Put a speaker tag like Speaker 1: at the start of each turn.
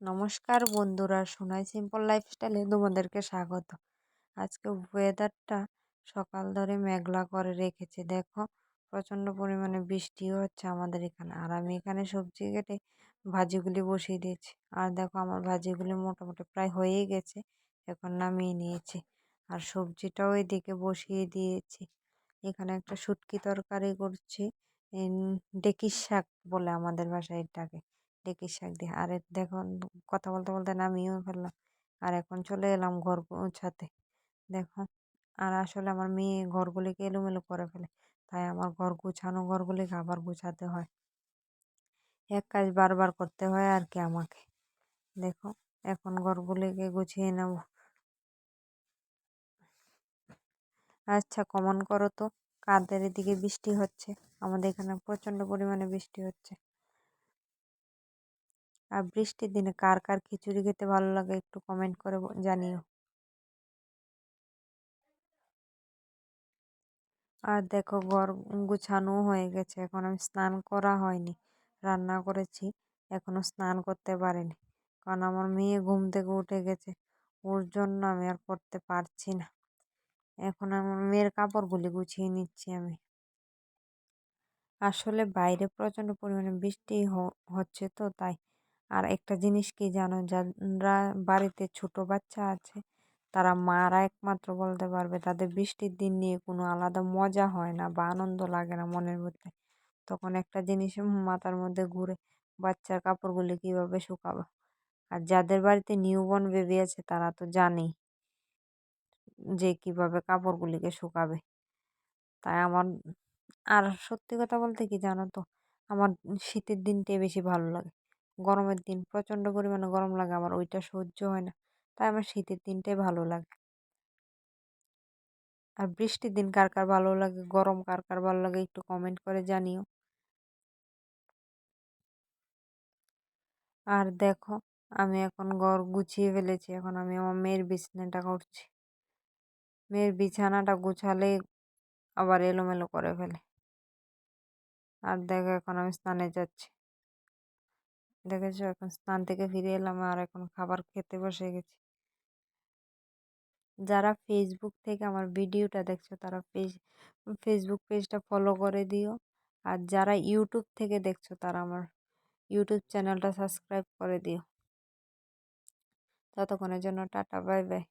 Speaker 1: নমস্কার বন্ধুরা, সোনাই সিম্পল লাইফস্টাইলে তোমাদেরকে স্বাগত। আজকে ওয়েদারটা সকাল ধরে মেঘলা করে রেখেছে। দেখো, প্রচণ্ড পরিমাণে বৃষ্টিও হচ্ছে আমাদের এখানে। আর আমি এখানে সবজি কেটে ভাজিগুলি বসিয়ে দিয়েছি। আর দেখো, আমার ভাজিগুলি মোটামুটি প্রায় হয়েই গেছে, এখন নামিয়ে নিয়েছি। আর সবজিটাও এদিকে বসিয়ে দিয়েছি। এখানে একটা শুটকি তরকারি করছি, ডেকির শাক বলে আমাদের বাসায় এটাকে, ডেকির শাক দিয়ে। আর দেখো, কথা বলতে বলতে নামিয়েও ফেললাম। আর এখন চলে এলাম ঘর গোছাতে। দেখো, আর আসলে আমার মেয়ে ঘরগুলিকে এলোমেলো করে ফেলে, তাই আমার ঘরগুলিকে আবার গুছাতে হয়। এক কাজ বারবার করতে হয় আর কি আমাকে। দেখো, এখন ঘরগুলিকে গুছিয়ে নেব। আচ্ছা, কমেন্ট করো তো, কাদের এদিকে বৃষ্টি হচ্ছে? আমাদের এখানে প্রচণ্ড পরিমাণে বৃষ্টি হচ্ছে। আর বৃষ্টির দিনে কার কার খিচুড়ি খেতে ভালো লাগে একটু কমেন্ট করে জানিও। আর দেখো, ঘর গুছানো হয়ে গেছে। এখন আমি স্নান করা হয়নি, রান্না করেছি, এখনো স্নান করতে পারিনি, কারণ আমার মেয়ে ঘুম থেকে উঠে গেছে। ওর জন্য আমি আর করতে পারছি না। এখন আমার মেয়ের কাপড়গুলি গুছিয়ে নিচ্ছি আমি। আসলে বাইরে প্রচণ্ড পরিমাণে বৃষ্টি হচ্ছে তো তাই। আর একটা জিনিস কি জানো, যারা বাড়িতে ছোট বাচ্চা আছে তারা মারা একমাত্র বলতে পারবে, তাদের বৃষ্টির দিন নিয়ে কোনো আলাদা মজা হয় না বা আনন্দ লাগে না মনের মধ্যে। তখন একটা জিনিস মাথার মধ্যে ঘুরে, বাচ্চার কাপড়গুলি কিভাবে শুকাবো। আর যাদের বাড়িতে নিউবর্ন বেবি আছে তারা তো জানেই যে কিভাবে কাপড়গুলিকে শুকাবে। তাই আমার, আর সত্যি কথা বলতে কি জানো তো, আমার শীতের দিনটাই বেশি ভালো লাগে। গরমের দিন প্রচণ্ড পরিমাণে গরম লাগে, আমার ওইটা সহ্য হয় না। তাই আমার শীতের দিনটাই ভালো লাগে। আর বৃষ্টির দিন কার কার ভালো লাগে, গরম কার কার ভালো লাগে একটু কমেন্ট করে জানিও। আর দেখো, আমি এখন ঘর গুছিয়ে ফেলেছি। এখন আমি আমার মেয়ের বিছানাটা করছি। মেয়ের বিছানাটা গুছালে আবার এলোমেলো করে ফেলে। আর দেখো, এখন আমি স্নানে যাচ্ছি। দেখেছো, এখন স্নান থেকে ফিরে এলাম আর এখন খাবার খেতে বসে গেছি। যারা ফেসবুক থেকে আমার ভিডিওটা দেখছো তারা ফেসবুক পেজটা ফলো করে দিও। আর যারা ইউটিউব থেকে দেখছো তারা আমার ইউটিউব চ্যানেলটা সাবস্ক্রাইব করে দিও। ততক্ষণের জন্য টাটা, বাই বাই।